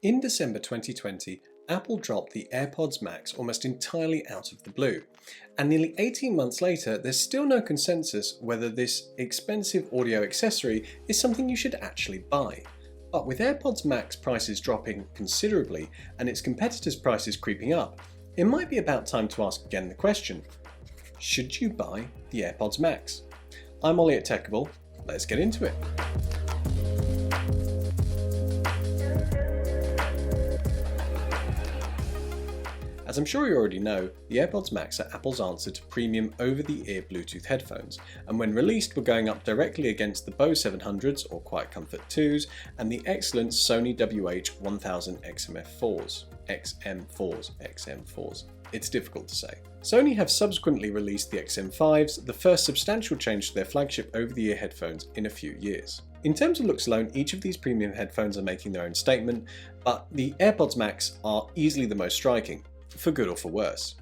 In December 2020, Apple dropped the Airpods Max almost entirely out of the blue, and nearly 18 months later there's still no consensus whether this expensive audio accessory is something you should actually buy. But with Airpods Max prices dropping considerably and its competitors' prices creeping up, it might be about time to ask again the question, should you buy the Airpods Max? I'm Ollie at Techable, let's get into it. As I'm sure you already know, the Airpods Max are Apple's answer to premium over-the-ear Bluetooth headphones, and when released were going up directly against the Bose 700s or Quiet Comfort 2s and the excellent Sony WH-1000 XM4s. It's difficult to say. Sony have subsequently released the XM5s, the first substantial change to their flagship over-the-ear headphones in a few years. In terms of looks alone, each of these premium headphones are making their own statement, but the Airpods Max are easily the most striking, for good or for worse.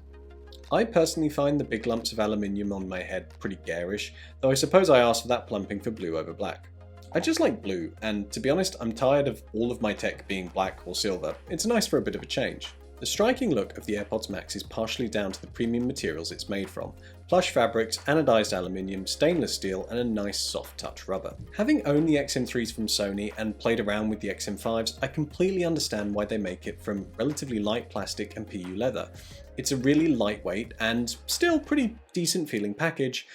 I personally find the big lumps of aluminium on my head pretty garish, though I suppose I asked for that plumping for blue over black. I just like blue, and to be honest, I'm tired of all of my tech being black or silver. It's nice for a bit of a change. The striking look of the Airpods Max is partially down to the premium materials it's made from: plush fabrics, anodized aluminium, stainless steel, and a nice soft touch rubber. Having owned the XM3s from Sony and played around with the XM5s, I completely understand why they make it from relatively light plastic and PU leather. It's a really lightweight and still pretty decent feeling package,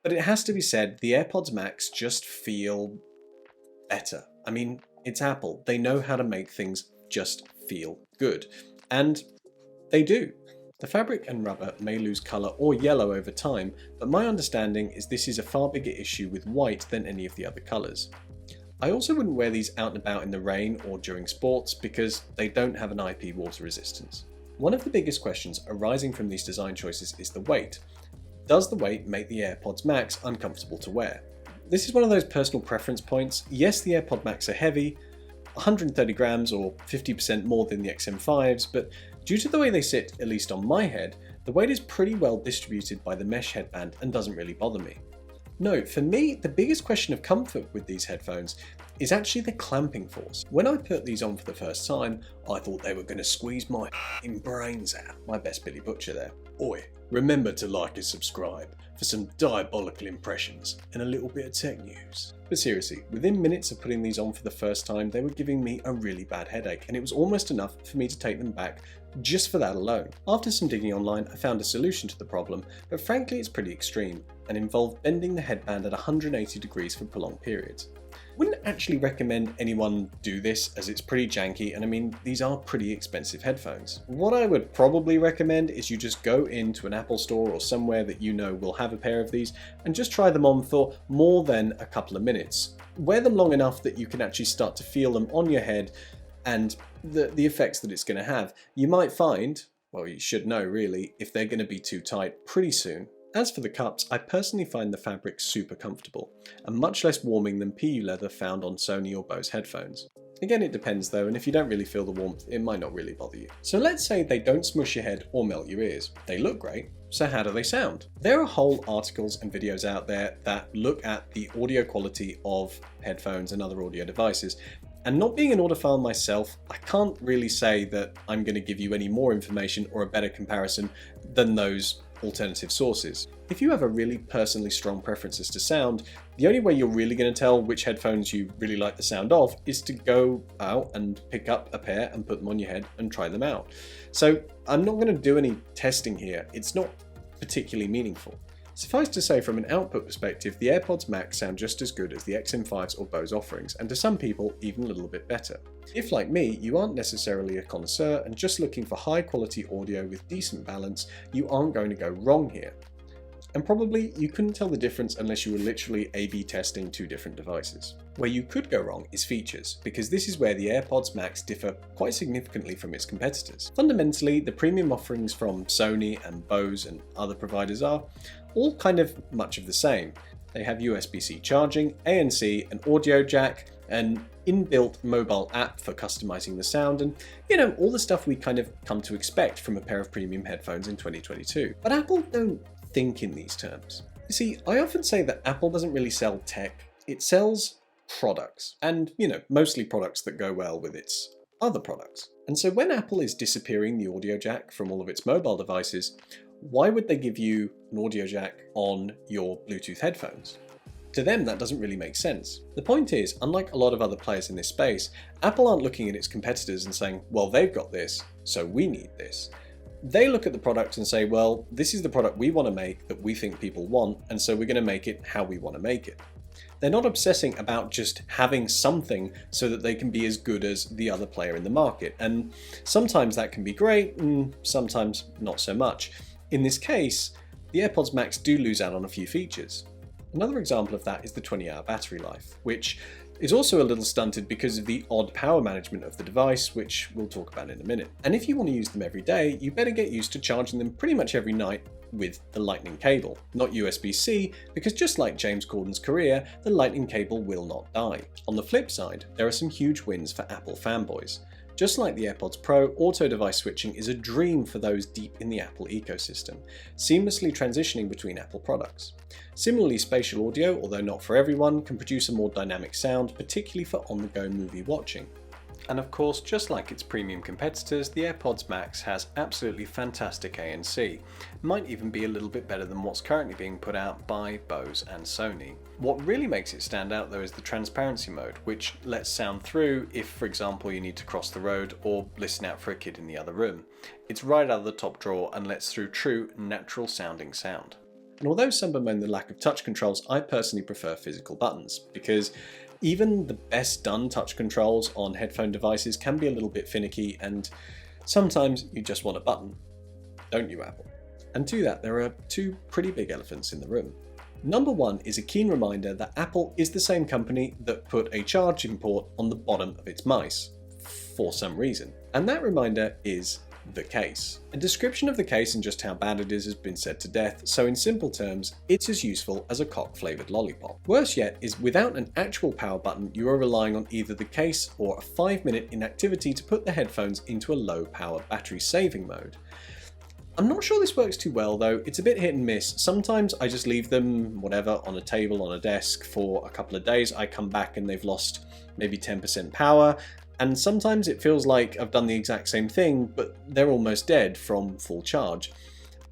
but it has to be said, the Airpods Max just feel better. I mean, it's Apple. They know how to make things just feel good. And they do. The fabric and rubber may lose colour or yellow over time, but my understanding is this is a far bigger issue with white than any of the other colours. I also wouldn't wear these out and about in the rain or during sports because they don't have an IP water resistance. One of the biggest questions arising from these design choices is the weight. Does the weight make the Airpods Max uncomfortable to wear? This is one of those personal preference points. Yes, the Airpods Max are heavy, 130 grams or 50% more than the XM5s, but due to the way they sit, at least on my head, the weight is pretty well distributed by the mesh headband and doesn't really bother me. No, for me, the biggest question of comfort with these headphones is actually the clamping force. When I put these on for the first time, I thought they were going to squeeze my brains out. My best Billy Butcher there. Oi, remember to like and subscribe for some diabolical impressions and a little bit of tech news. But seriously, within minutes of putting these on for the first time, they were giving me a really bad headache, and it was almost enough for me to take them back just for that alone. After some digging online, I found a solution to the problem, but frankly it's pretty extreme and involved bending the headband at 180 degrees for prolonged periods. Wouldn't actually recommend anyone do this as it's pretty janky, and I mean, these are pretty expensive headphones. What I would probably recommend is you just go into an Apple store or somewhere that you know will have a pair of these and just try them on for more than a couple of minutes. Wear them long enough that you can actually start to feel them on your head and the effects that it's going to have. You might find, well, you should know really, if they're going to be too tight pretty soon. As for the cups, I personally find the fabric super comfortable, and much less warming than PU leather found on Sony or Bose headphones. Again, it depends though, and if you don't really feel the warmth, it might not really bother you. So let's say they don't smush your head or melt your ears. They look great, so how do they sound? There are whole articles and videos out there that look at the audio quality of headphones and other audio devices, and not being an audiophile myself, I can't really say that I'm going to give you any more information or a better comparison than those alternative sources. If you have a really personally strong preference as to sound, the only way you're really going to tell which headphones you really like the sound of is to go out and pick up a pair and put them on your head and try them out. So I'm not going to do any testing here, it's not particularly meaningful. Suffice to say, from an output perspective, the Airpods Max sound just as good as the XM5s or Bose offerings, and to some people even a little bit better. If, like me, you aren't necessarily a connoisseur and just looking for high quality audio with decent balance, you aren't going to go wrong here. And probably you couldn't tell the difference unless you were literally A/B testing two different devices. Where you could go wrong is features, because this is where the Airpods Max differ quite significantly from its competitors. Fundamentally, the premium offerings from Sony and Bose and other providers are all kind of much of the same. They have USB-C charging, ANC, an audio jack, an inbuilt mobile app for customizing the sound, and all the stuff we kind of come to expect from a pair of premium headphones in 2022. But Apple don't think in these terms. You see, I often say that Apple doesn't really sell tech, it sells products, and mostly products that go well with its other products. And so when Apple is disappearing the audio jack from all of its mobile devices, why would they give you an audio jack on your Bluetooth headphones? To them, that doesn't really make sense. The point is, unlike a lot of other players in this space, Apple aren't looking at its competitors and saying, well, they've got this, so we need this. They look at the product and say, well, this is the product we want to make that we think people want, and so we're going to make it how we want to make it. They're not obsessing about just having something so that they can be as good as the other player in the market. And sometimes that can be great, and sometimes not so much. In this case, the AirPods Max do lose out on a few features. Another example of that is the 20-hour battery life, which is also a little stunted because of the odd power management of the device, which we'll talk about in a minute. And if you want to use them every day, you better get used to charging them pretty much every night with the Lightning cable, not USB-C, because just like James Corden's career, the Lightning cable will not die. On the flip side, there are some huge wins for Apple fanboys. Just like the AirPods Pro, auto device switching is a dream for those deep in the Apple ecosystem, seamlessly transitioning between Apple products. Similarly, spatial audio, although not for everyone, can produce a more dynamic sound, particularly for on-the-go movie watching. And of course, just like its premium competitors, the AirPods Max has absolutely fantastic ANC. Might even be a little bit better than what's currently being put out by Bose and Sony. What really makes it stand out though is the transparency mode, which lets sound through if, for example, you need to cross the road or listen out for a kid in the other room. It's right out of the top drawer and lets through true, natural sounding sound. And although some bemoan the lack of touch controls, I personally prefer physical buttons, because even the best done touch controls on headphone devices can be a little bit finicky, and sometimes you just want a button. Don't you, Apple? And to that, there are two pretty big elephants in the room. Number one is a keen reminder that Apple is the same company that put a charging port on the bottom of its mice, for some reason. And that reminder is the case. A description of the case and just how bad it is has been said to death, so in simple terms, it's as useful as a cock-flavoured lollipop. Worse yet is without an actual power button, you are relying on either the case or a 5-minute inactivity to put the headphones into a low-power battery saving mode. I'm not sure this works too well though, it's a bit hit and miss. Sometimes I just leave them, whatever, on a table, on a desk for a couple of days. I come back and they've lost maybe 10% power. And sometimes it feels like I've done the exact same thing, but they're almost dead from full charge.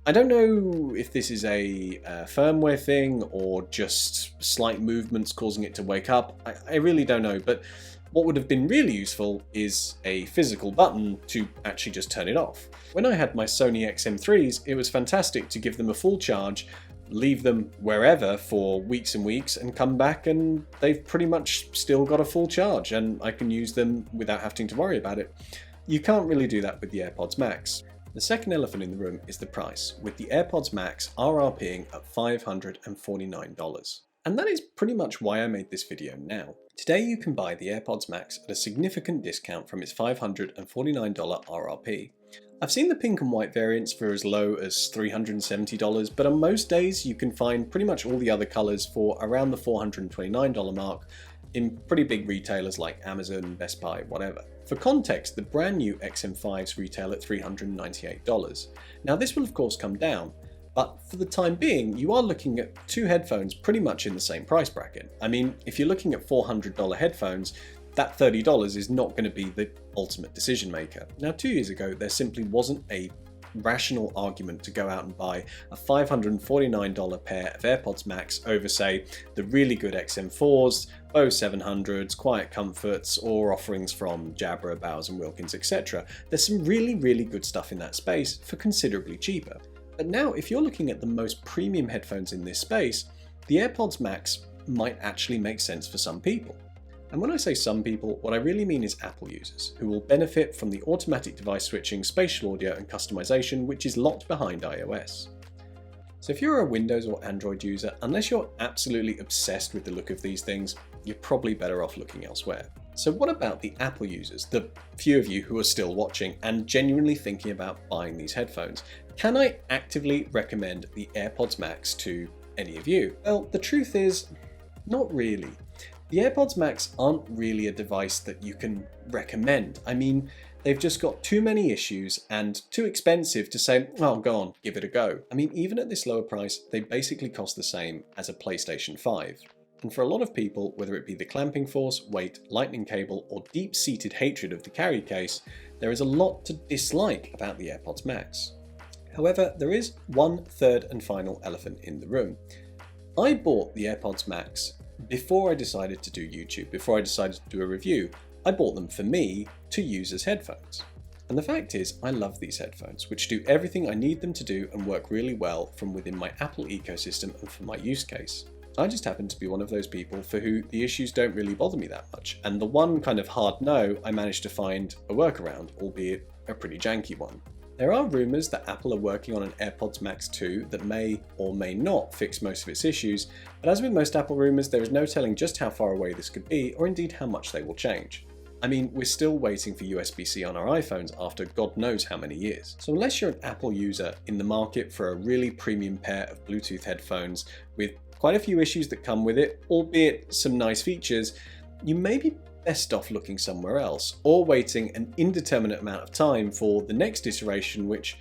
I don't know if this is a firmware thing or just slight movements causing it to wake up. I really don't know, but what would have been really useful is a physical button to actually just turn it off. When I had my Sony XM3s, it was fantastic to give them a full charge, leave them wherever for weeks and weeks and come back and they've pretty much still got a full charge and I can use them without having to worry about it. You can't really do that with the AirPods Max. The second elephant in the room is the price, with the AirPods Max RRPing at $549. And that is pretty much why I made this video now. Today you can buy the AirPods Max at a significant discount from its $549 RRP. I've seen the pink and white variants for as low as $370, but on most days you can find pretty much all the other colours for around the $429 mark in pretty big retailers like Amazon, Best Buy, whatever. For context, the brand new XM5s retail at $398. Now this will of course come down, but for the time being you are looking at two headphones pretty much in the same price bracket. I mean, if you're looking at $400 headphones, that $30 is not going to be the ultimate decision maker. Now 2 years ago there simply wasn't a rational argument to go out and buy a $549 pair of AirPods Max over, say, the really good XM4s, Bose 700s, Quiet Comforts, or offerings from Jabra, Bowers & Wilkins, etc. There's some really good stuff in that space for considerably cheaper. But now if you're looking at the most premium headphones in this space, the AirPods Max might actually make sense for some people. And when I say some people, what I really mean is Apple users, who will benefit from the automatic device switching, spatial audio and customization which is locked behind iOS. So if you're a Windows or Android user, unless you're absolutely obsessed with the look of these things, you're probably better off looking elsewhere. So what about the Apple users, the few of you who are still watching and genuinely thinking about buying these headphones? Can I actively recommend the AirPods Max to any of you? Well, the truth is, not really. The AirPods Max aren't really a device that you can recommend. I mean, they've just got too many issues and too expensive to say, oh, go on, give it a go. I mean, even at this lower price, they basically cost the same as a PlayStation 5. And for a lot of people, whether it be the clamping force, weight, lightning cable, or deep-seated hatred of the carry case, there is a lot to dislike about the Airpods Max. However, there is one third and final elephant in the room. I bought the Airpods Max before I decided to do YouTube, before I decided to do a review. I bought them for me to use as headphones. And the fact is, I love these headphones, which do everything I need them to do and work really well from within my Apple ecosystem and for my use case. I just happen to be one of those people for who the issues don't really bother me that much, and the one kind of hard no, I managed to find a workaround, albeit a pretty janky one. There are rumours that Apple are working on an AirPods Max 2 that may or may not fix most of its issues, but as with most Apple rumours, there is no telling just how far away this could be, or indeed how much they will change. I mean, we're still waiting for USB-C on our iPhones after God knows how many years. So unless you're an Apple user in the market for a really premium pair of Bluetooth headphones with quite a few issues that come with it, albeit some nice features, you may be best off looking somewhere else, or waiting an indeterminate amount of time for the next iteration which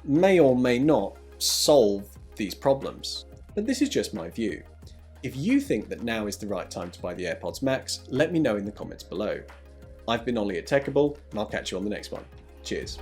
may or may not solve these problems. But this is just my view. If you think that now is the right time to buy the AirPods Max, let me know in the comments below. I've been Ollie at Techable, and I'll catch you on the next one. Cheers.